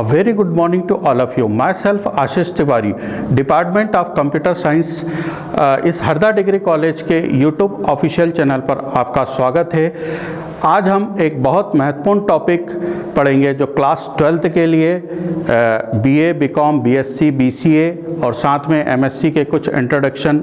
A very good morning to all of you. Myself Ashish Tiwari, department of computer science इस Harda degree college के YouTube official channel पर आपका स्वागत है। आज हम एक बहुत महत्वपूर्ण टॉपिक पढ़ेंगे जो क्लास 12th के लिए बीए, बीकॉम, बीएससी, बीसीए और साथ में एमएससी के कुछ इंट्रोडक्शन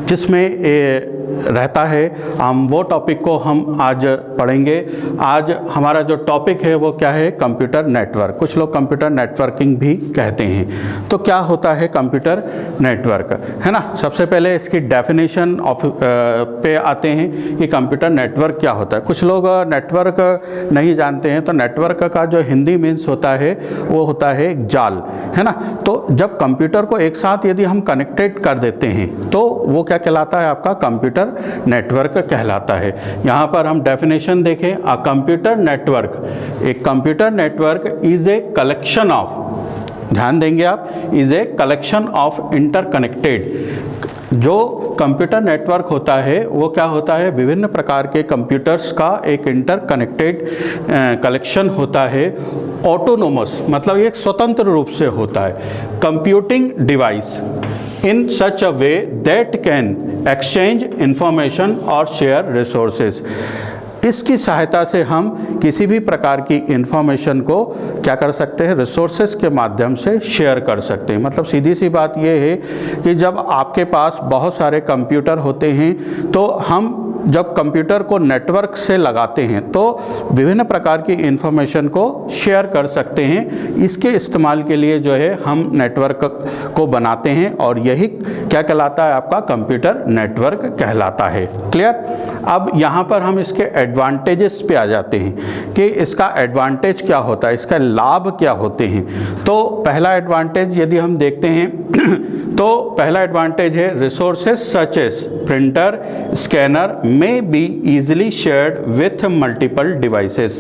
जिसमें रहता है, हम वो टॉपिक को हम आज पढ़ेंगे। आज हमारा जो टॉपिक है वो क्या है? Computer network. कुछ लोग कंप्यूटर नेटवर्किंग भी कहते हैं। तो क्या होता है कंप्यूटर नेटवर्क, है ना? सबसे पहले इसकी डेफिनेशन पे आते हैं कि कंप्यूटर नेटवर्क क्या होता है। कुछ लोग नेटवर्क नहीं जानते हैं, तो नेटवर्क का जो हिंदी मीन्स होता है वो होता है एक जाल, है ना? तो जब कंप्यूटर को एक साथ यदि हम कनेक्टेड कर देते हैं तो वो क्या कहलाता है? आपका कंप्यूटर नेटवर्क कहलाता है। यहाँ पर हम डेफिनेशन देखें, अ कंप्यूटर नेटवर्क, एक computer network is a collection of, ध्यान देंगे आप, is a collection of interconnected. जो कंप्यूटर नेटवर्क होता है वो क्या होता है? विभिन्न प्रकार के कंप्यूटर्स का एक इंटरकनेक्टेड कलेक्शन होता है। ऑटोनोमस मतलब एक स्वतंत्र रूप से होता है। Computing device in such a way that can exchange information और share resources। इसकी सहायता से हम किसी भी प्रकार की इंफॉर्मेशन को क्या कर सकते हैं? रिसोर्सेज के माध्यम से शेयर कर सकते हैं। मतलब सीधी सी बात यह है कि जब आपके पास बहुत सारे कंप्यूटर होते हैं तो हम जब कंप्यूटर को नेटवर्क से लगाते हैं तो विभिन्न प्रकार की इंफॉर्मेशन को शेयर कर सकते हैं। इसके इस्तेमाल के लिए जो है हम नेटवर्क को बनाते हैं और यही क्या कहलाता है? आपका कंप्यूटर नेटवर्क कहलाता है। क्लियर? अब यहाँ पर हम इसके एडवांटेजेस पे आ जाते हैं कि इसका एडवांटेज क्या होता है, इसका लाभ क्या होते हैं। तो पहला एडवांटेज यदि हम देखते हैं तो पहला एडवांटेज है resources such as printer, scanner may be easily shared with multiple devices।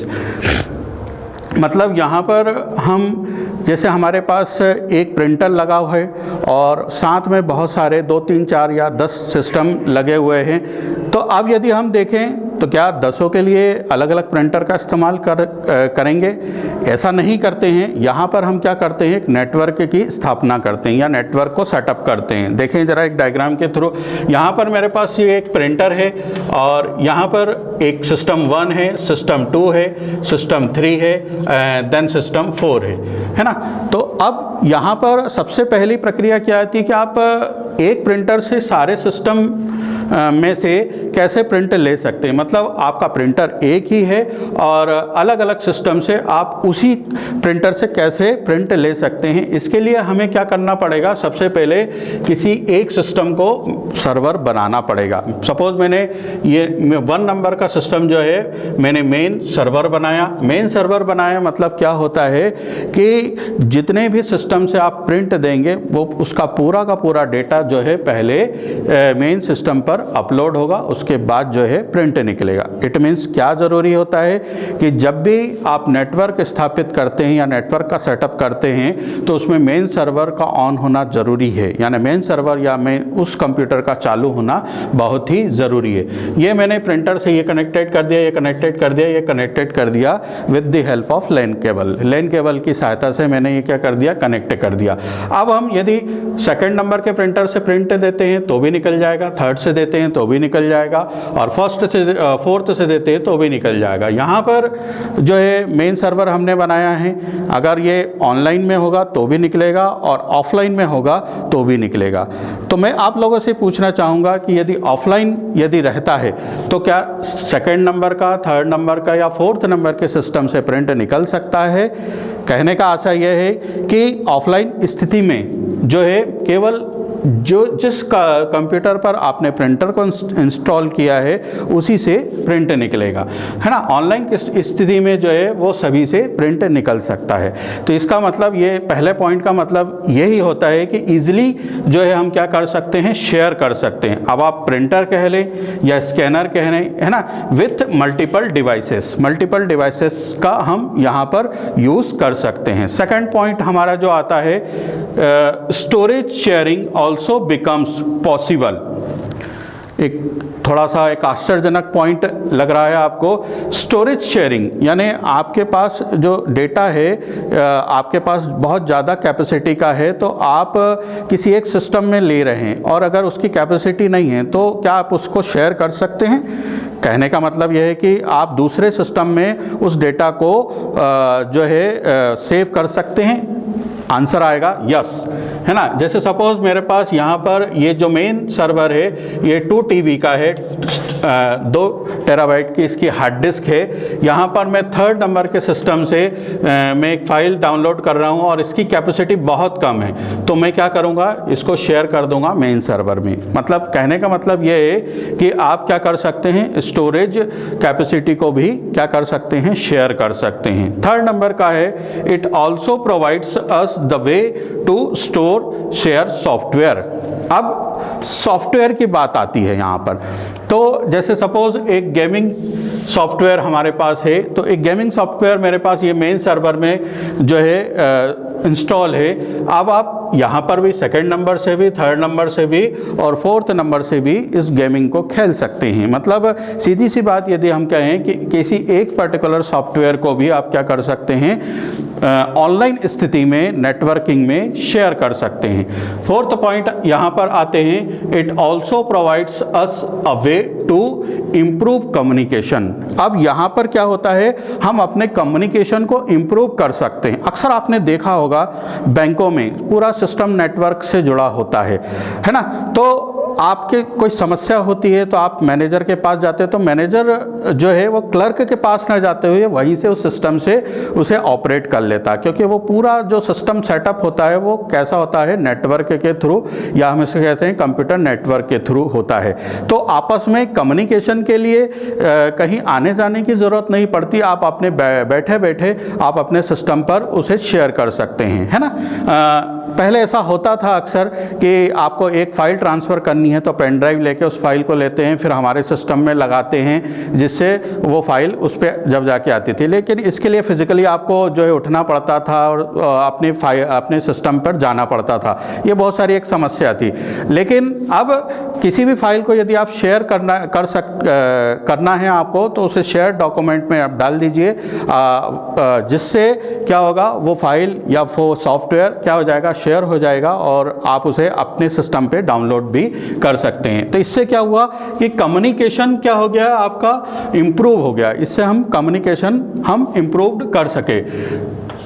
मतलब यहाँ पर हम जैसे हमारे पास एक प्रिंटर लगा हुआ है और साथ में बहुत सारे 2, 3, 4 या 10 सिस्टम लगे हुए हैं, तो अब यदि हम देखें तो क्या 10 के लिए अलग अलग प्रिंटर का इस्तेमाल करेंगे? ऐसा नहीं करते हैं। यहाँ पर हम क्या करते हैं? एक नेटवर्क की स्थापना करते हैं या नेटवर्क को सेटअप करते हैं। देखें ज़रा एक डायग्राम के थ्रू। यहाँ पर मेरे पास ये एक प्रिंटर है और यहाँ पर एक सिस्टम 1 है, सिस्टम 2 है, सिस्टम 3 है, देन सिस्टम 4 है ना? तो अब यहाँ पर सबसे पहली प्रक्रिया क्या आती है कि आप एक प्रिंटर से सारे सिस्टम में से कैसे प्रिंट ले सकते हैं। मतलब आपका प्रिंटर एक ही है और अलग अलग सिस्टम से आप उसी प्रिंटर से कैसे प्रिंट ले सकते हैं। इसके लिए हमें क्या करना पड़ेगा? सबसे पहले किसी एक सिस्टम को सर्वर बनाना पड़ेगा। सपोज मैंने ये 1 नंबर का सिस्टम जो है मैंने मेन सर्वर बनाया। मेन सर्वर बनाया मतलब क्या होता है कि जितने भी सिस्टम से आप प्रिंट देंगे वो उसका पूरा का पूरा डेटा जो है पहले मेन सिस्टम पर अपलोड होगा, उसके बाद जो है प्रिंट निकलेगा। इट मीन्स क्या ज़रूरी होता है कि जब भी आप नेटवर्क स्थापित करते हैं या नेटवर्क का सेटअप करते हैं तो उसमें मेन सर्वर का ऑन होना ज़रूरी है, यानी मेन सर्वर या उस कंप्यूटर का चालू होना बहुत ही ज़रूरी है। ये मैंने प्रिंटर से ये कनेक्टेड कर दिया, ये कनेक्टेड कर दिया, ये कनेक्टेड कर दिया with the help of LAN cable. LAN cable की सहायता से मैंने ये क्या कर दिया? कनेक्ट कर दिया। अब हम यदि सेकेंड नंबर के प्रिंटर से प्रिंट देते हैं तो भी निकल जाएगा, थर्ड से देते हैं तो भी निकल जाएगा और फर्स्ट से 4th से देते हैं तो भी निकल जाएगा। यहाँ पर जो है मेन सर्वर हमने बनाया है, अगर ये ऑनलाइन में होगा तो भी निकलेगा और ऑफलाइन में होगा तो भी निकलेगा। तो मैं आप लोगों से पूछना चाहूँगा कि यदि ऑफलाइन यदि रहता है तो क्या सेकेंड नंबर का, थर्ड नंबर का या 4th नंबर के सिस्टम से प्रिंट निकल सकता है? कहने का आशा यह है कि ऑफलाइन स्थिति में जो है केवल जिस कंप्यूटर पर आपने प्रिंटर को इंस्टॉल किया है उसी से प्रिंट निकलेगा, है ना? ऑनलाइन की स्थिति में जो है वो सभी से प्रिंट निकल सकता है। तो इसका मतलब ये पहले पॉइंट का मतलब यही होता है कि ईजिली जो है हम क्या कर सकते हैं? शेयर कर सकते हैं। अब आप प्रिंटर कह लें या स्कैनर कह लें, है ना, with multiple devices. Multiple devices का हम यहाँ पर यूज़ कर सकते हैं। सेकेंड पॉइंट हमारा जो आता है, storage sharing also becomes possible। एक थोड़ा सा एक आश्चर्यजनक पॉइंट लग रहा है आपको। स्टोरेज शेयरिंग, यानी आपके पास जो डेटा है आपके पास बहुत ज़्यादा कैपेसिटी का है, तो आप किसी एक सिस्टम में ले रहे हैं और अगर उसकी कैपेसिटी नहीं है तो क्या आप उसको शेयर कर सकते हैं? कहने का मतलब यह है कि आप दूसरे सिस्टम में उस डेटा को जो है सेव कर सकते हैं। आंसर आएगा यस, है ना। जैसे सपोज मेरे पास यहाँ पर ये जो मेन सर्वर है ये 2 TB का है, 2 टेराबाइट की इसकी हार्ड डिस्क है। यहाँ पर मैं 3rd नंबर के सिस्टम से मैं एक फ़ाइल डाउनलोड कर रहा हूँ और इसकी कैपेसिटी बहुत कम है, तो मैं क्या करूँगा, इसको शेयर कर दूँगा मेन सर्वर में। मतलब कहने का मतलब ये है कि आप क्या कर सकते हैं, स्टोरेज कैपेसिटी को भी क्या कर सकते हैं, शेयर कर सकते हैं। 3rd नंबर का है it also provides us the way to store share software. अब सॉफ्टवेयर की बात आती है यहाँ पर। तो जैसे सपोज एक गेमिंग सॉफ्टवेयर हमारे पास है, तो एक गेमिंग सॉफ्टवेयर मेरे पास ये मेन सर्वर में जो है इंस्टॉल है। अब आप यहाँ पर भी 2nd नंबर से भी, 3rd नंबर से भी और 4th नंबर से भी इस गेमिंग को खेल सकते हैं। मतलब सीधी सी बात यदि हम कहें कि किसी एक पर्टिकुलर सॉफ्टवेयर को भी आप क्या कर सकते हैं, ऑनलाइन स्थिति में नेटवर्किंग में शेयर कर सकते हैं। 4th पॉइंट यहाँ पर आते हैं, it also provides us a way to improve communication. अब यहाँ पर क्या होता है, हम अपने कम्युनिकेशन को इम्प्रूव कर सकते हैं। अक्सर आपने देखा होगा बैंकों में पूरा सिस्टम नेटवर्क से जुड़ा होता है ना। तो आपके कोई समस्या होती है तो आप मैनेजर के पास जाते हैं, तो मैनेजर जो है वो क्लर्क के पास ना जाते हुए वहीं से उस सिस्टम से उसे ऑपरेट कर लेता है, क्योंकि वो पूरा जो सिस्टम सेटअप होता है वो कैसा होता है, नेटवर्क के थ्रू, या हम इसे कहते हैं कंप्यूटर नेटवर्क के थ्रू होता है। तो आपस में कम्युनिकेशन के लिए कहीं आने जाने की ज़रूरत नहीं पड़ती, आप अपने बैठे बैठे आप अपने सिस्टम पर उसे शेयर कर सकते हैं, है ना। पहले ऐसा होता था अक्सर कि आपको एक फ़ाइल ट्रांसफ़र करनी है तो पेन ड्राइव लेके उस फाइल को लेते हैं, फिर हमारे सिस्टम में लगाते हैं, जिससे वो फाइल उस पर जब जाके आती थी। लेकिन इसके लिए फिज़िकली आपको जो है उठना पड़ता था और अपने सिस्टम पर जाना पड़ता था। ये बहुत सारी एक समस्या थी। लेकिन अब किसी भी फाइल को यदि आप शेयर करना है आपको, तो उसे शेयर डॉक्यूमेंट में आप डाल दीजिए, जिससे क्या होगा, वो फाइल या वो सॉफ्टवेयर क्या हो जाएगा, शेयर हो जाएगा और आप उसे अपने सिस्टम पे डाउनलोड भी कर सकते हैं। तो इससे क्या हुआ कि कम्युनिकेशन क्या हो गया, आपका इम्प्रूव हो गया। इससे हम कम्युनिकेशन हम इम्प्रूव कर सके।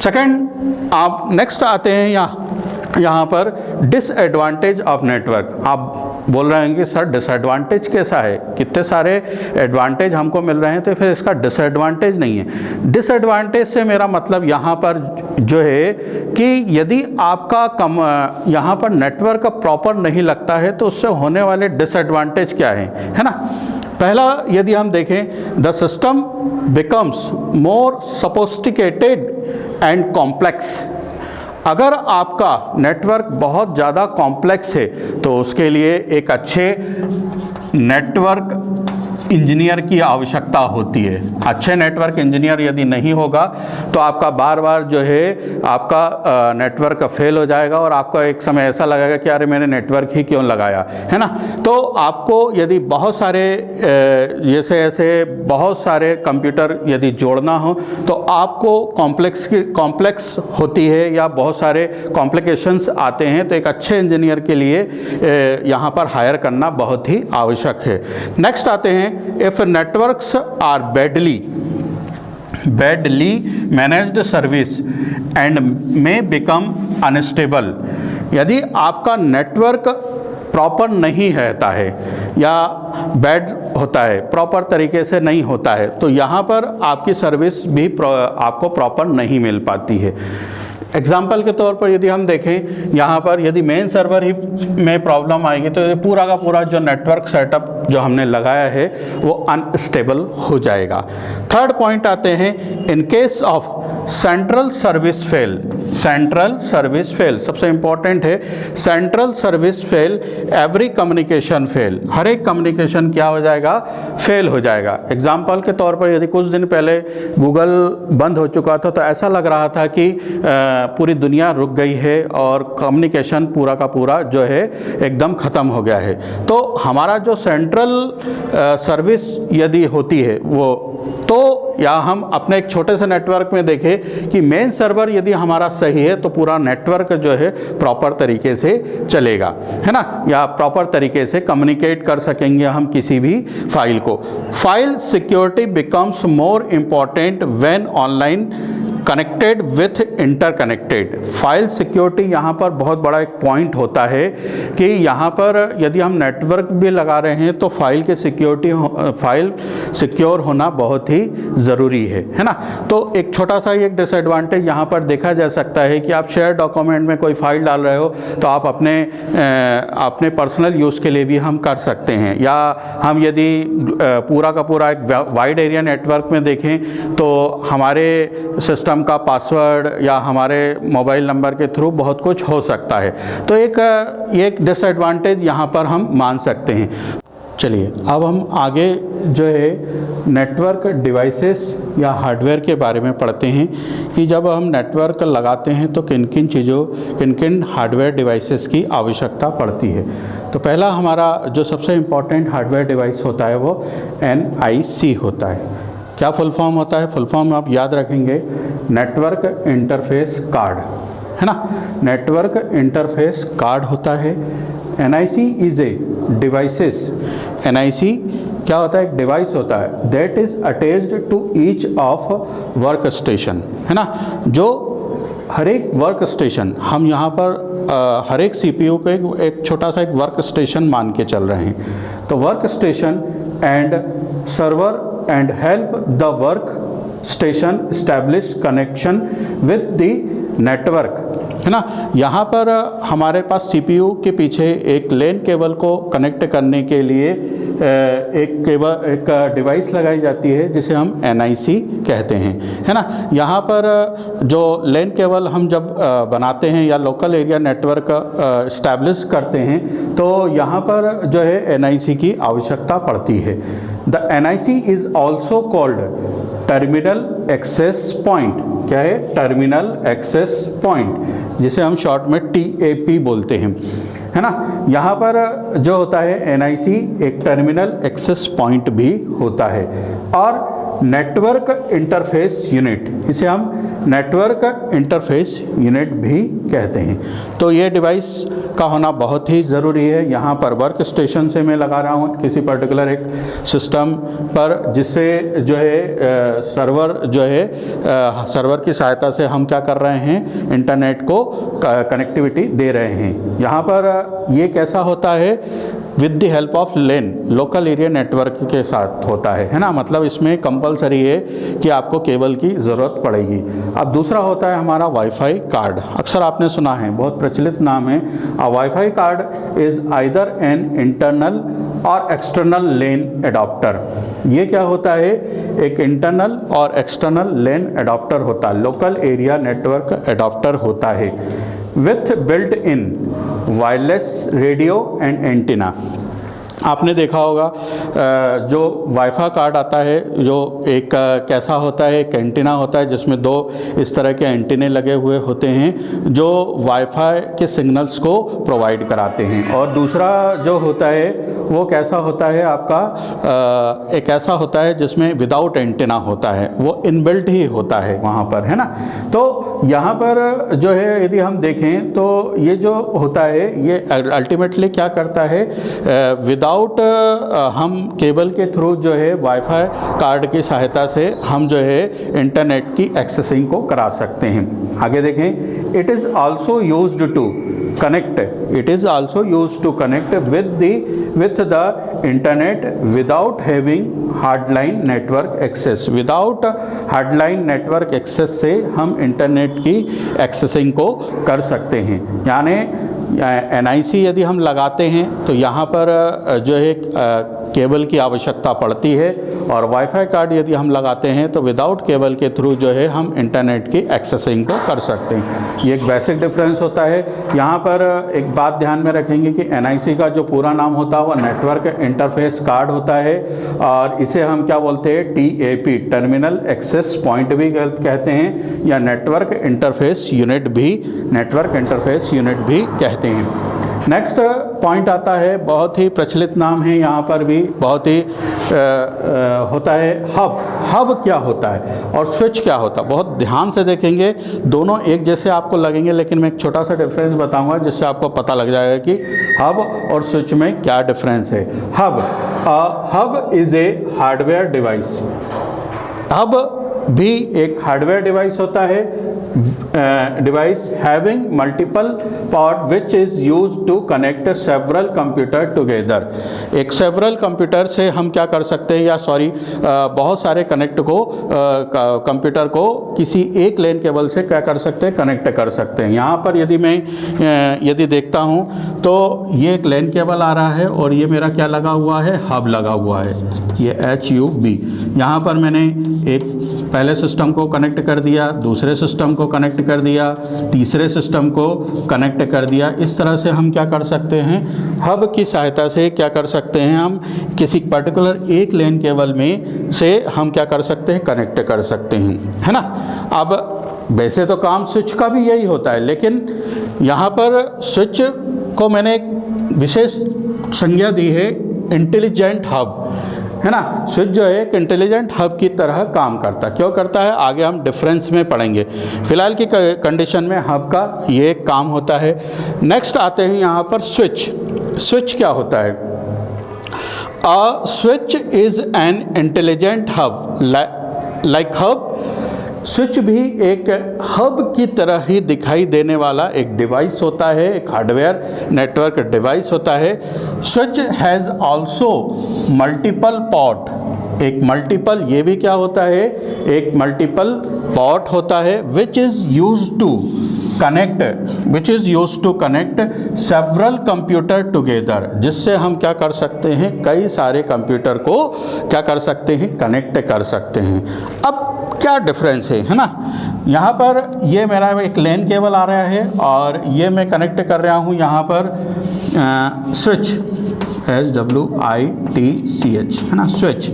सेकंड, आप नेक्स्ट आते हैं यहाँ पर डिसएडवांटेज ऑफ नेटवर्क। आप बोल रहे हैं कि सर डिसएडवांटेज कैसा है, कितने सारे एडवांटेज हमको मिल रहे हैं तो फिर इसका डिसएडवांटेज नहीं है। डिसएडवांटेज से मेरा मतलब यहाँ पर जो है कि यदि आपका यहाँ पर नेटवर्क प्रॉपर नहीं लगता है तो उससे होने वाले डिसएडवांटेज क्या है ना। पहला यदि हम देखें, the system becomes more sophisticated and complex. अगर आपका नेटवर्क बहुत ज़्यादा कॉम्प्लेक्स है तो उसके लिए एक अच्छे नेटवर्क इंजीनियर की आवश्यकता होती है। अच्छे नेटवर्क इंजीनियर यदि नहीं होगा तो आपका बार बार जो है आपका नेटवर्क फेल हो जाएगा और आपका एक समय ऐसा लगेगा कि अरे मैंने नेटवर्क ही क्यों लगाया, है ना। तो आपको यदि बहुत सारे जैसे ऐसे बहुत सारे कंप्यूटर यदि जोड़ना हो तो आपको कॉम्प्लेक्स होती है या बहुत सारे कॉम्प्लिकेशंस आते हैं, तो एक अच्छे इंजीनियर के लिए यहाँ पर हायर करना बहुत ही आवश्यक है। नेक्स्ट आते हैं, if networks are badly managed service and may become unstable। यदि आपका नेटवर्क प्रॉपर नहीं रहता है या बैड होता है, प्रॉपर तरीके से नहीं होता है, तो यहाँ पर आपकी सर्विस भी आपको प्रॉपर नहीं मिल पाती है। एग्जाम्पल के तौर पर यदि हम देखें, यहाँ पर यदि मेन सर्वर ही में प्रॉब्लम आएगी तो ये पूरा का पूरा जो नेटवर्क सेटअप जो हमने लगाया है वो अनस्टेबल हो जाएगा। थर्ड पॉइंट आते हैं, in case of central service fail. Central service fail सबसे इंपॉर्टेंट है। Central service fail, every communication fail. हर एक कम्युनिकेशन क्या हो जाएगा, फेल हो जाएगा। एग्जाम्पल के तौर पर यदि कुछ दिन पहले गूगल बंद हो चुका था तो ऐसा लग रहा था कि पूरी दुनिया रुक गई है और कम्युनिकेशन पूरा का पूरा जो है एकदम ख़त्म हो गया है। तो हमारा जो सेंट्रल सर्विस यदि होती है वो, तो या हम अपने एक छोटे से नेटवर्क में देखें कि मेन सर्वर यदि हमारा सही है तो पूरा नेटवर्क जो है प्रॉपर तरीके से चलेगा, है ना, या प्रॉपर तरीके से कम्युनिकेट कर सकेंगे हम किसी भी फाइल को। File security becomes more important when online connected with interconnected. File security यहाँ पर बहुत बड़ा एक पॉइंट होता है कि यहाँ पर यदि हम नेटवर्क भी लगा रहे हैं तो फाइल सिक्योर होना बहुत ही ज़रूरी है ना। तो एक छोटा सा एक डिसएडवांटेज यहाँ पर देखा जा सकता है कि आप शेयर डॉक्यूमेंट में कोई फाइल डाल रहे हो तो आप अपने पर्सनल यूज़ के लिए भी हम कर सकते हैं, या हम यदि पूरा का पूरा एक वाइड एरिया नेटवर्क में देखें तो हमारे सिस्टम का पासवर्ड या हमारे मोबाइल नंबर के थ्रू बहुत कुछ हो सकता है। तो एक डिसएडवांटेज यहाँ पर हम मान सकते हैं। चलिए अब हम आगे जो है नेटवर्क डिवाइसेस या हार्डवेयर के बारे में पढ़ते हैं कि जब हम नेटवर्क लगाते हैं तो किन किन हार्डवेयर डिवाइसेस की आवश्यकता पड़ती है। तो पहला हमारा जो सबसे इम्पॉर्टेंट हार्डवेयर डिवाइस होता है वो NIC होता है। क्या फुल फॉर्म होता है? फुल फॉर्म आप याद रखेंगे, नेटवर्क इंटरफेस कार्ड, है ना, नेटवर्क इंटरफेस कार्ड होता है। NIC is a devices, NIC क्या होता है? एक डिवाइस होता है that is attached to each of workstation, है ना, जो हर एक वर्क स्टेशन, हम यहाँ पर हर एक CPU को एक छोटा सा एक वर्क स्टेशन मान के चल रहे हैं। तो work station and server and help the work station establish connection with the network, है ना। यहाँ पर हमारे पास CPU के पीछे एक LAN केबल को कनेक्ट करने के लिए एक डिवाइस लगाई जाती है जिसे हम NIC कहते हैं, है ना। यहाँ पर जो LAN केबल हम जब बनाते हैं या लोकल एरिया नेटवर्क इस्टेब्लिश करते हैं तो यहाँ पर जो है NIC की आवश्यकता पड़ती है। The NIC is also called terminal access point. क्या है? टर्मिनल एक्सेस पॉइंट, जिसे हम शॉर्ट में TAP बोलते हैं, है ना। यहाँ पर जो होता है NIC एक टर्मिनल एक्सेस पॉइंट भी होता है। और नेटवर्क इंटरफेस यूनिट, इसे हम नेटवर्क इंटरफेस यूनिट भी कहते हैं। तो ये डिवाइस का होना बहुत ही ज़रूरी है। यहाँ पर वर्क स्टेशन से मैं लगा रहा हूँ किसी पर्टिकुलर एक सिस्टम पर, जिससे जो है सर्वर की सहायता से हम क्या कर रहे हैं? इंटरनेट को कनेक्टिविटी दे रहे हैं। यहाँ पर ये कैसा होता है? With the help of LAN, local area network के साथ होता है ना। मतलब इसमें कंपलसरी है कि आपको केबल की ज़रूरत पड़ेगी। अब दूसरा होता है हमारा वाईफाई कार्ड। अक्सर आपने सुना है, बहुत प्रचलित नाम है। Wifi card is either an internal और एक्सटर्नल LAN एडाप्टर। ये क्या होता है? एक इंटरनल और एक्सटर्नल LAN एडाप्टर होता है, लोकल एरिया नेटवर्क एडाप्टर होता है, with built in wireless radio and antenna. आपने देखा होगा जो वाईफाई कार्ड आता है, जो एक कैसा होता है? एक एंटीना होता है जिसमें दो इस तरह के एंटीने लगे हुए होते हैं जो वाईफाई के सिग्नल्स को प्रोवाइड कराते हैं। और दूसरा जो होता है वो कैसा होता है? आपका एक ऐसा होता है जिसमें विदाउट एंटीना होता है, वो इनबिल्ट ही होता है वहाँ पर, है ना। तो यहाँ पर जो है यदि हम देखें तो ये जो होता है ये अल्टीमेटली क्या करता है? विदाउट हम केबल के थ्रू जो है वाईफाई कार्ड की सहायता से हम जो है इंटरनेट की एक्सेसिंग को करा सकते हैं। आगे देखें, it is also used to connect, it is also used to connect with the internet without having hardline network access. Without hardline network access से हम इंटरनेट की एक्सेसिंग को कर सकते हैं। यानी NIC यदि हम लगाते हैं तो यहाँ पर जो है केबल की आवश्यकता पड़ती है, और वाईफाई कार्ड यदि हम लगाते हैं तो विदाउट केबल के थ्रू जो है हम इंटरनेट की एक्सेसिंग को कर सकते हैं। ये एक बेसिक डिफरेंस होता है। यहाँ पर एक बात ध्यान में रखेंगे कि NIC का जो पूरा नाम होता है वो नेटवर्क इंटरफेस कार्ड होता है, और इसे हम क्या बोलते हैं, TAP टर्मिनल एक्सेस पॉइंट भी कहते हैं, या नेटवर्क इंटरफेस यूनिट भी कहते हैं। नेक्स्ट पॉइंट आता है, बहुत ही प्रचलित नाम है, यहाँ पर भी बहुत ही होता है हब। हब क्या होता है और स्विच क्या होता है, बहुत ध्यान से देखेंगे, दोनों एक जैसे आपको लगेंगे, लेकिन मैं एक छोटा सा डिफरेंस बताऊंगा जिससे आपको पता लग जाएगा कि हब और स्विच में क्या डिफरेंस है। Hub is a hardware device. Hub भी एक हार्डवेयर डिवाइस होता है, device having multiple port which is use to connect several computer together. एक सेवरल कंप्यूटर से हम क्या कर सकते हैं, या सॉरी बहुत सारे कनेक्ट को कंप्यूटर को किसी एक लेन केबल से क्या कर सकते हैं, कनेक्ट कर सकते हैं। यहाँ पर यदि मैं यदि देखता हूँ तो ये एक लेन केबल आ रहा है और ये मेरा क्या लगा हुआ है, हब लगा हुआ है, ये HUB। यहाँ पर मैंने एक पहले सिस्टम को कनेक्ट कर दिया, दूसरे सिस्टम को कनेक्ट कर दिया, तीसरे सिस्टम को कनेक्ट कर दिया। इस तरह से हम क्या कर सकते हैं, हब की सहायता से क्या कर सकते हैं, हम किसी पर्टिकुलर एक लेन केबल में से हम क्या कर सकते हैं, कनेक्ट कर सकते हैं, है ना। अब वैसे तो काम स्विच का भी यही होता है, लेकिन यहाँ पर स्विच को मैंने एक विशेष संज्ञा दी है, इंटेलिजेंट हब, है ना। स्विच जो है एक इंटेलिजेंट हब की तरह काम करता है। क्यों करता है, आगे हम डिफरेंस में पढ़ेंगे। फिलहाल की कंडीशन में हब का ये एक काम होता है। नेक्स्ट आते हैं यहाँ पर स्विच। स्विच क्या होता है, a switch is an intelligent hub like hub. Switch भी एक हब की तरह ही दिखाई देने वाला एक डिवाइस होता है, एक हार्डवेयर नेटवर्क डिवाइस होता है। Switch has also multiple port. एक मल्टीपल, ये भी क्या होता है, एक मल्टीपल पोर्ट होता है, which is used to connect several computer together, जिससे हम क्या कर सकते हैं, कई सारे कंप्यूटर को क्या कर सकते हैं, कनेक्ट कर सकते हैं। अब क्या डिफरेंस है ना। यहाँ पर ये मेरा एक लेन केबल आ रहा है और ये मैं कनेक्ट कर रहा हूँ यहाँ पर स्विच, SWITCH, है ना, स्विच।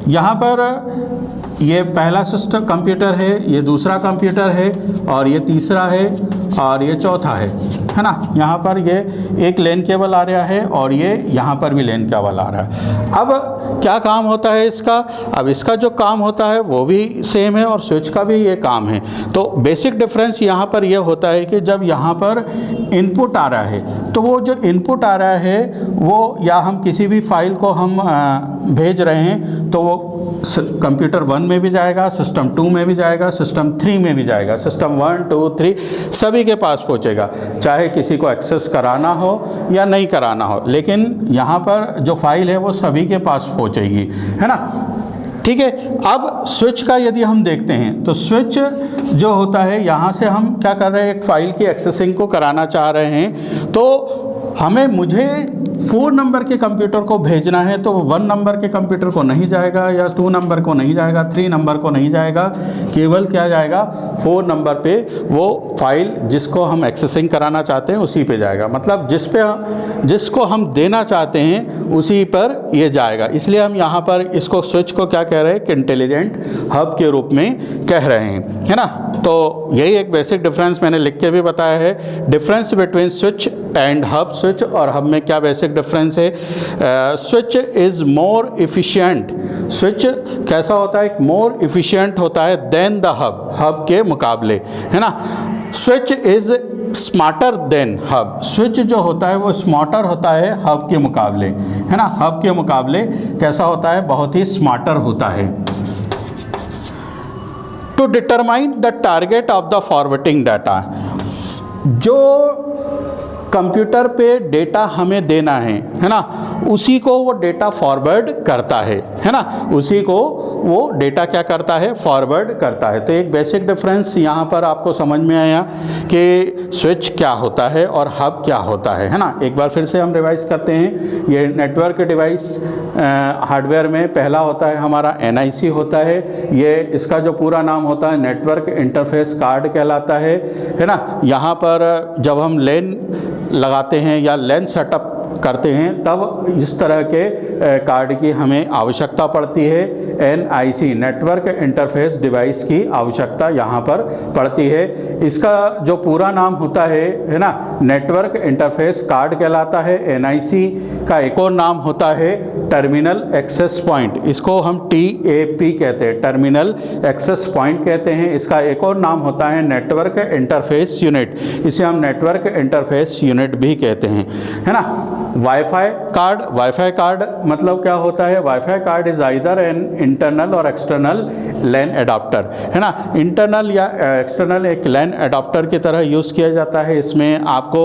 यहाँ पर ये पहला सिस्टम कंप्यूटर है, ये दूसरा कंप्यूटर है, और ये तीसरा है, और ये चौथा है ना। यहाँ पर ये एक लेन केबल आ रहा है और ये यहाँ पर भी लेन केबल आ रहा है। अब क्या काम होता है इसका, अब इसका जो काम होता है वो भी सेम है और स्विच का भी ये काम है। तो बेसिक डिफरेंस यहाँ पर ये होता है कि जब यहाँ पर इनपुट आ रहा है तो वो जो इनपुट आ रहा है वो, या हम किसी भी फाइल को हम भेज रहे हैं तो वो कंप्यूटर 1 में भी जाएगा, सिस्टम 2 में भी जाएगा, सिस्टम 3 में भी जाएगा, सिस्टम 1, 2, 3 सभी के पास पहुंचेगा, चाहे किसी को एक्सेस कराना हो या नहीं कराना हो, लेकिन यहाँ पर जो फाइल है वो सभी के पास पहुंचेगी, है ना। ठीक है। अब स्विच का यदि हम देखते हैं तो स्विच जो होता है, यहाँ से हम क्या कर रहे हैं, एक फाइल की एक्सेसिंग को कराना चाह रहे हैं, तो मुझे 4 नंबर के कंप्यूटर को भेजना है तो 1 नंबर के कंप्यूटर को नहीं जाएगा, या 2 नंबर को नहीं जाएगा, 3 नंबर को नहीं जाएगा, केवल क्या जाएगा, 4 नंबर पे वो फाइल जिसको हम एक्सेसिंग कराना चाहते हैं उसी पे जाएगा। मतलब जिसको हम देना चाहते हैं उसी पर ये जाएगा। इसलिए हम यहाँ पर इसको स्विच को क्या कह रहे हैं, कि इंटेलिजेंट हब के रूप में कह रहे हैं, है ना। तो यही एक बेसिक डिफरेंस मैंने लिख के भी बताया है, difference between switch and hub. Switch और हब में क्या बेसिक डिफरेंस है, switch is more efficient. Switch कैसा होता है, मोर इफ़िशियंट होता है देन द हब के मुकाबले, है ना। Switch is smarter than hub. Switch जो होता है वो स्मार्टर होता है हब के मुकाबले, है ना। हब के मुकाबले कैसा होता है, बहुत ही स्मार्टर होता है। To determine the target of the forwarding data, जो कंप्यूटर पे डेटा हमें देना है ना, उसी को वो डेटा फॉरवर्ड करता है ना, उसी को वो डेटा क्या करता है, फॉरवर्ड करता है। तो एक बेसिक डिफरेंस यहाँ पर आपको समझ में आया कि स्विच क्या होता है और हब क्या होता है ना। एक बार फिर से हम रिवाइज करते हैं। ये नेटवर्क डिवाइस हार्डवेयर में पहला होता है हमारा NIC होता है। ये इसका जो पूरा नाम होता है नेटवर्क इंटरफेस कार्ड कहलाता है ना। यहाँ पर जब हम LAN लगाते हैं या LAN सेटअप करते हैं तब इस तरह के कार्ड की हमें आवश्यकता पड़ती है। NIC नेटवर्क इंटरफेस डिवाइस की आवश्यकता यहाँ पर पड़ती है। इसका जो पूरा नाम होता है ना, नेटवर्क इंटरफेस कार्ड कहलाता है। NIC का एक और नाम होता है टर्मिनल एक्सेस पॉइंट, इसको हम TAP कहते हैं, टर्मिनल एक्सेस पॉइंट कहते हैं। इसका एक और नाम होता है नेटवर्क इंटरफेस यूनिट, इसे हम नेटवर्क इंटरफेस यूनिट भी कहते हैं, है ना। वाईफाई कार्ड मतलब क्या होता है, wifi card is either an internal और एक्सटर्नल LAN एडाप्टर, है ना। इंटरनल या एक्सटर्नल एक LAN एडाप्टर की तरह यूज़ किया जाता है। इसमें आपको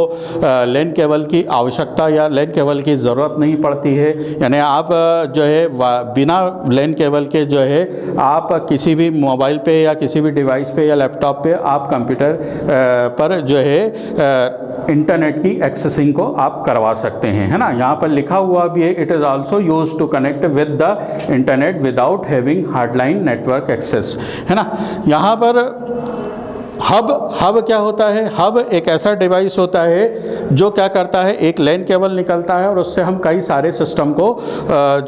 LAN केबल की आवश्यकता या LAN केबल की ज़रूरत नहीं पड़ती है, यानी आप जो है बिना LAN केबल के जो है आप किसी भी मोबाइल पे या किसी भी डिवाइस पे या लैपटॉप पे आप कंप्यूटर पर जो है इंटरनेट की एक्सेसिंग को आप करवा सकते हैं, है ना। यहाँ पर लिखा हुआ भी है, it is also used to connect with the internet without having hardline network access, है ना। यहाँ पर हब क्या होता है, हब एक ऐसा डिवाइस होता है जो क्या करता है, एक LAN केबल निकलता है और उससे हम कई सारे सिस्टम को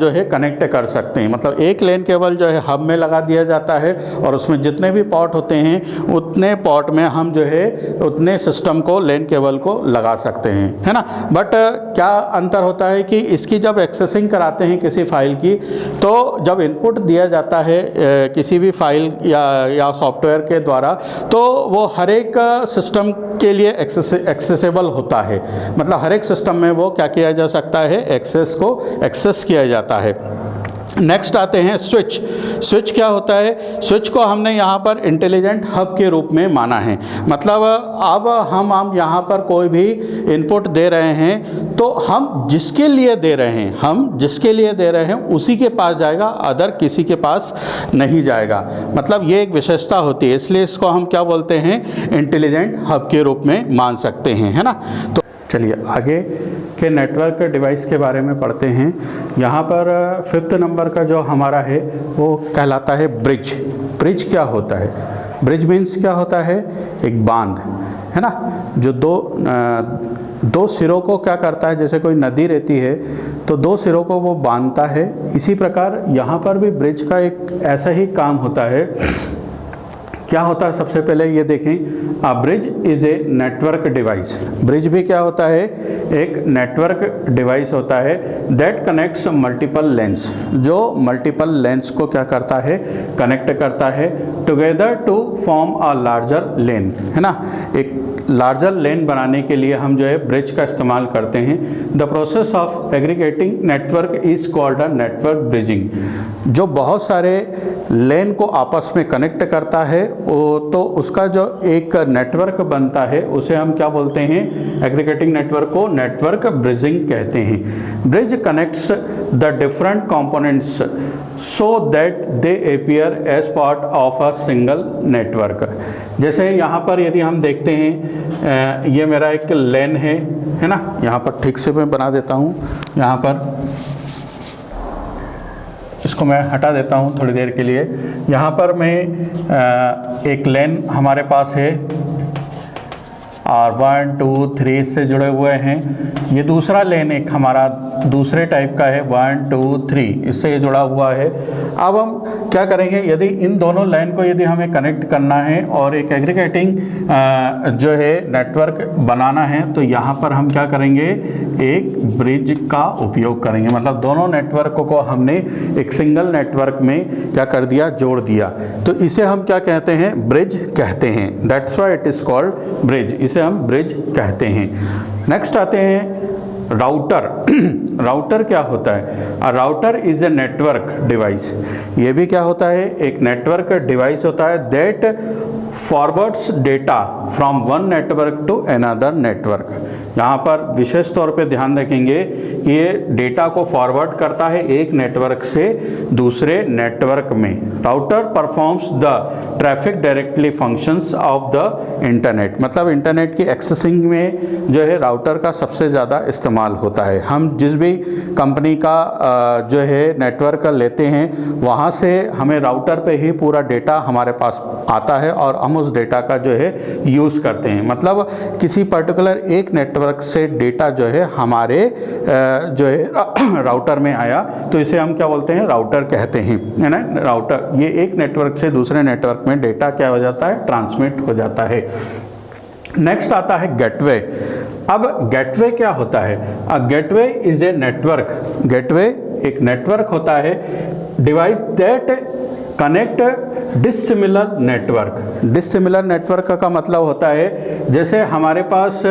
जो है कनेक्ट कर सकते हैं। मतलब एक LAN केबल जो है हब में लगा दिया जाता है और उसमें जितने भी पोर्ट होते हैं उतने पोर्ट में हम जो है उतने सिस्टम को LAN केबल को लगा सकते हैं, है ना। बट क्या अंतर होता है कि इसकी जब एक्सेसिंग कराते हैं किसी फाइल की, तो जब इनपुट दिया जाता है किसी भी फाइल या सॉफ्टवेयर के द्वारा, तो वो हर एक सिस्टम के लिए एक्सेसिबल होता है। मतलब हर एक सिस्टम में वो क्या किया जा सकता है, एक्सेस किया जाता है। नेक्स्ट आते हैं स्विच क्या होता है। स्विच को हमने यहाँ पर इंटेलिजेंट हब के रूप में माना है। मतलब अब हम यहाँ पर कोई भी इनपुट दे रहे हैं तो हम जिसके लिए दे रहे हैं उसी के पास जाएगा, अदर किसी के पास नहीं जाएगा। मतलब ये एक विशेषता होती है, इसलिए इसको हम क्या बोलते हैं, इंटेलिजेंट हब के रूप में मान सकते हैं, है ना। तो चलिए आगे के नेटवर्क डिवाइस के बारे में पढ़ते हैं। यहाँ पर 5th नंबर का जो हमारा है वो कहलाता है ब्रिज क्या होता है। ब्रिज मीन्स क्या होता है, एक बांध, है ना, जो दो सिरों को क्या करता है, जैसे कोई नदी रहती है तो दो सिरों को वो बांधता है। इसी प्रकार यहाँ पर भी ब्रिज का एक ऐसा ही काम होता है। क्या होता है, सबसे पहले ये देखें, bridge is a network device. Bridge भी क्या होता है, एक नेटवर्क डिवाइस होता है दैट कनेक्ट्स मल्टीपल लेंस, जो मल्टीपल लेंस को क्या करता है, कनेक्ट करता है together to form a larger LAN, है ना। एक लार्जर लेन बनाने के लिए हम जो है ब्रिज का इस्तेमाल करते हैं। The process of aggregating network is called a network bridging. जो बहुत सारे लेन को आपस में कनेक्ट करता है तो उसका जो एक नेटवर्क बनता है उसे हम क्या बोलते हैं, एग्रीगेटिंग नेटवर्क को नेटवर्क ब्रिजिंग कहते हैं। Bridge connects the different components so that they appear as part of a single network. जैसे यहाँ पर यदि हम देखते हैं, ये मेरा एक लेन है ना, यहाँ पर ठीक से मैं बना देता हूँ। यहाँ पर इसको मैं हटा देता हूँ थोड़ी देर के लिए। यहाँ पर मैं एक लेन हमारे पास है और 1 2 3 से जुड़े हुए हैं। ये दूसरा लेन एक हमारा दूसरे टाइप का है, 1 2 3 इससे ये जुड़ा हुआ है। अब हम क्या करेंगे, यदि इन दोनों लाइन को यदि हमें कनेक्ट करना है और एक एग्रीगेटिंग जो है नेटवर्क बनाना है, तो यहाँ पर हम क्या करेंगे, एक ब्रिज का उपयोग करेंगे। मतलब दोनों नेटवर्क को हमने एक सिंगल नेटवर्क में क्या कर दिया, जोड़ दिया। तो इसे हम क्या कहते हैं, ब्रिज कहते हैं। That's why it is called bridge, इसे हम ब्रिज कहते हैं। नेक्स्ट आते हैं राउटर। राउटर क्या होता है, a router is a network device. ये भी क्या होता है, एक नेटवर्क डिवाइस होता है that forwards data from one network to another network. यहाँ पर विशेष तौर पे ध्यान रखेंगे कि ये डेटा को फॉरवर्ड करता है एक नेटवर्क से दूसरे नेटवर्क में। Router performs the traffic directly functions of the internet, मतलब इंटरनेट की एक्सेसिंग में जो है राउटर का सबसे ज़्यादा इस्तेमाल होता है। हम जिस भी कंपनी का जो है नेटवर्क लेते हैं वहाँ से हमें राउटर पे ही पूरा डेटा हमारे पास आता है और हम उस डेटा का जो है यूज़ करते हैं। मतलब किसी पर्टिकुलर एक नेटवर्क से डेटा जो है हमारे जो है राउटर में आया तो इसे हम क्या बोलते हैं, राउटर कहते हैं, है ना। राउटर ये एक नेटवर्क से दूसरे नेटवर्क में डेटा क्या हो जाता है, ट्रांसमिट हो जाता है। नेक्स्ट आता है गेटवे। अब गेटवे क्या होता है? Gateway is a network, gateway एक नेटवर्क होता है, device that connect dissimilar network. Dissimilar network का मतलब होता है जैसे हमारे पास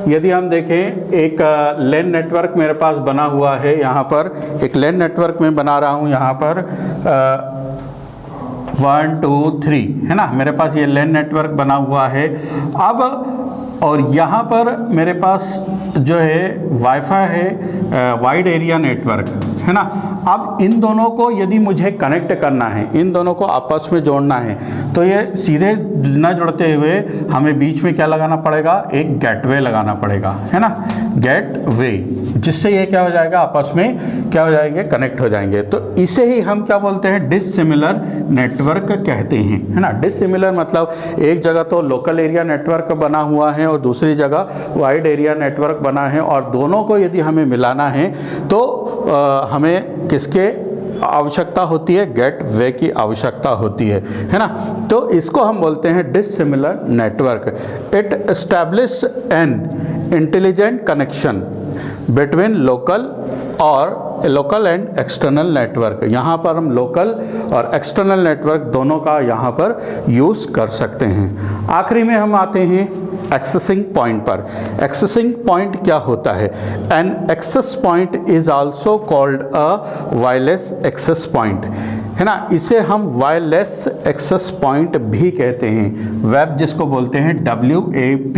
यदि हम देखें एक लैन नेटवर्क मेरे पास बना हुआ है, यहाँ पर एक लैन नेटवर्क में बना रहा हूँ, यहाँ पर 1 2 3 है ना, मेरे पास ये लैन नेटवर्क बना हुआ है। अब और यहाँ पर मेरे पास जो है वाईफाई है, वाइड एरिया नेटवर्क है ना। अब इन दोनों को यदि मुझे कनेक्ट करना है, इन दोनों को आपस में जोड़ना है, तो ये सीधे न जुड़ते हुए हमें बीच में क्या लगाना पड़ेगा, एक गेटवे लगाना पड़ेगा, है ना, गेटवे, जिससे ये क्या हो जाएगा, आपस में क्या हो जाएंगे, कनेक्ट हो जाएंगे। तो इसे ही हम क्या बोलते हैं, डिसिमिलर नेटवर्क कहते हैं, है ना। डिसिमिलर मतलब एक जगह तो लोकल एरिया नेटवर्क बना हुआ है और दूसरी जगह वाइड एरिया नेटवर्क बना है, और दोनों को यदि हमें मिलाना है तो हमें किसके आवश्यकता होती है, गेटवे की आवश्यकता होती है ना। तो इसको हम बोलते हैं dissimilar network. It establish an intelligent connection between local and external network. यहाँ पर हम लोकल और एक्सटर्नल नेटवर्क दोनों का यहाँ पर यूज़ कर सकते हैं। आखिरी में हम आते हैं एक्सेसिंग पॉइंट पर। एक्सेसिंग पॉइंट क्या होता है? An access point is also called a wireless access point, है ना। इसे हम वायरलेस एक्सेस पॉइंट भी कहते हैं। वेब जिसको बोलते हैं WAP,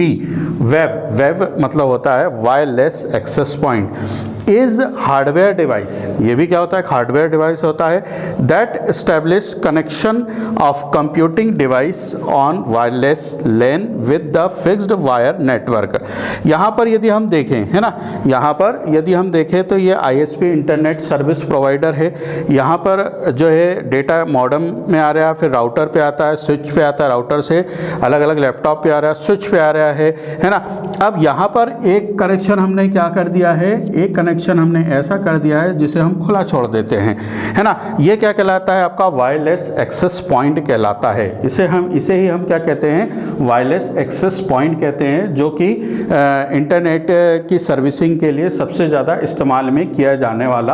वेब मतलब होता है wireless access point. Is hardware device, ये भी क्या होता है, हार्डवेयर डिवाइस होता है, that establish connection of computing device on wireless LAN with the fixed wire network. यहाँ पर यदि हम देखें, है ना, यहाँ पर यदि हम देखें तो ये ISP इंटरनेट सर्विस प्रोवाइडर है। यहाँ पर जो है डेटा मॉडेम में आ रहा है, फिर राउटर पे आता है, स्विच पे आता है, राउटर से अलग अलग लैपटॉप पे आ रहा है, स्विच पे आ रहा है ना। अब यहाँ पर एक कनेक्शन हमने क्या कर दिया है, एक कनेक्शन हमने ऐसा कर दिया है जिसे हम खुला छोड़ देते हैं, है ना। ये क्या कहलाता है, आपका वायरलेस एक्सेस पॉइंट कहलाता है। इसे ही हम क्या कहते हैं, वायरलेस एक्सेस पॉइंट कहते हैं, जो कि इंटरनेट की सर्विसिंग के लिए सबसे ज़्यादा इस्तेमाल में किया जाने वाला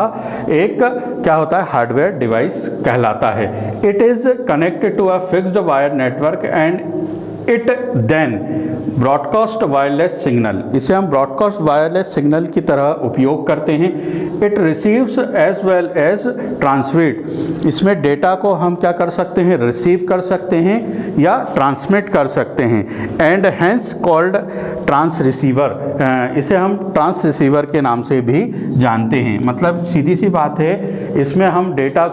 एक क्या होता है, हार्डवेयर डिवाइस कहलाता है। It is connected to a fixed wire network and it then broadcast wireless signal. इसे हम ब्रॉडकास्ट वायरलेस सिग्नल की तरह उपयोग करते हैं। It receives as well as transmit. इसमें डेटा को हम क्या कर सकते हैं, रिसीव कर सकते हैं या ट्रांसमिट कर सकते हैं। And hence called trans receiver, इसे हम ट्रांस रिसीवर के नाम से भी जानते हैं। मतलब सीधी सी बात है, इसमें हम डेटा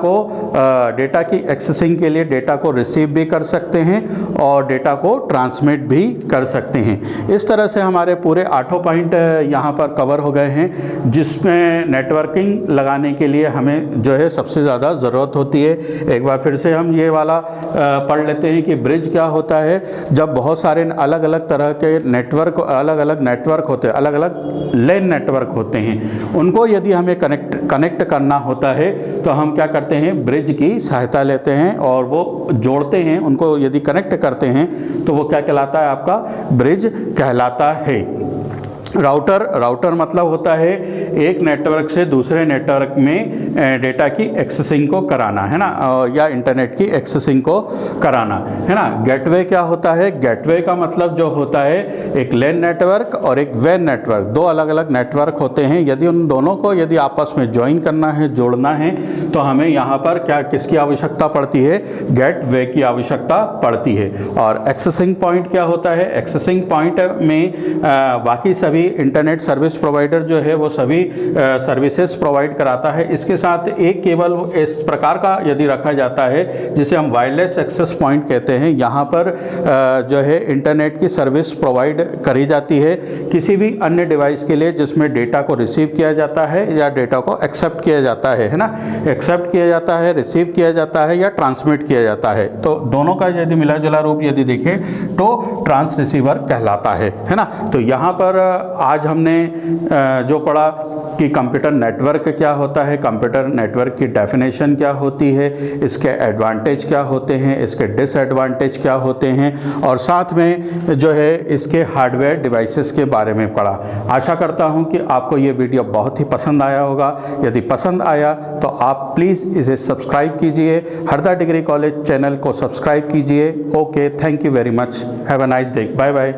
की एक्सेसिंग के लिए डेटा को रिसीव भी कर सकते हैं और डेटा को ट्रांसमिट भी कर सकते हैं। इस तरह से हमारे पूरे 8 पॉइंट यहाँ पर कवर हो गए हैं, जिसमें नेटवर्किंग लगाने के लिए हमें जो है सबसे ज़्यादा ज़रूरत होती है। एक बार फिर से हम ये वाला पढ़ लेते हैं कि ब्रिज क्या होता है। जब बहुत सारे अलग अलग तरह के नेटवर्क, अलग अलग नेटवर्क होते हैं, अलग अलग लैन नेटवर्क होते हैं, उनको यदि हमें कनेक्ट करना होता है तो हम क्या करते हैं, ब्रिज की सहायता लेते हैं और वो जोड़ते हैं। उनको यदि कनेक्ट करते हैं तो वो क्या कहलाता है, आपका ब्रिज कहलाता है। राउटर मतलब होता है एक नेटवर्क से दूसरे नेटवर्क में डेटा की एक्सेसिंग को कराना, है ना, या इंटरनेट की एक्सेसिंग को कराना, है ना। गेटवे क्या होता है, गेटवे का मतलब जो होता है एक लैन नेटवर्क और एक वैन नेटवर्क, दो अलग अलग नेटवर्क होते हैं। यदि उन दोनों को यदि आपस में ज्वाइन करना है, जोड़ना है, तो हमें यहाँ पर किसकी आवश्यकता पड़ती है, गेटवे की आवश्यकता पड़ती है। और एक्सेसिंग पॉइंट क्या होता है, एक्सेसिंग पॉइंट में बाकी सभी सभी इंटरनेट सर्विस प्रोवाइडर जो है वो सभी सर्विसेज प्रोवाइड कराता है। इसके साथ एक केबल इस प्रकार का यदि रखा जाता है जिसे हम वायरलेस एक्सेस पॉइंट कहते हैं, यहाँ पर जो है इंटरनेट की सर्विस प्रोवाइड करी जाती है किसी भी अन्य डिवाइस के लिए जिसमें डेटा को रिसीव किया जाता है या डेटा को एक्सेप्ट किया जाता है ना, एक्सेप्ट किया जाता है, रिसीव किया जाता है या ट्रांसमिट किया जाता है। तो दोनों का यदि मिला जुला रूप यदि देखें तो ट्रांस रिसीवर कहलाता है ना। तो यहाँ पर आज हमने जो पढ़ा कि कंप्यूटर नेटवर्क क्या होता है, कंप्यूटर नेटवर्क की डेफिनेशन क्या होती है, इसके एडवांटेज क्या होते हैं, इसके डिसएडवांटेज क्या होते हैं, और साथ में जो है इसके हार्डवेयर डिवाइसेस के बारे में पढ़ा। आशा करता हूं कि आपको ये वीडियो बहुत ही पसंद आया होगा। यदि पसंद आया तो आप प्लीज़ इसे सब्सक्राइब कीजिए, हरदा डिग्री कॉलेज चैनल को सब्सक्राइब कीजिए। Okay, thank you very much, have a nice day, bye bye.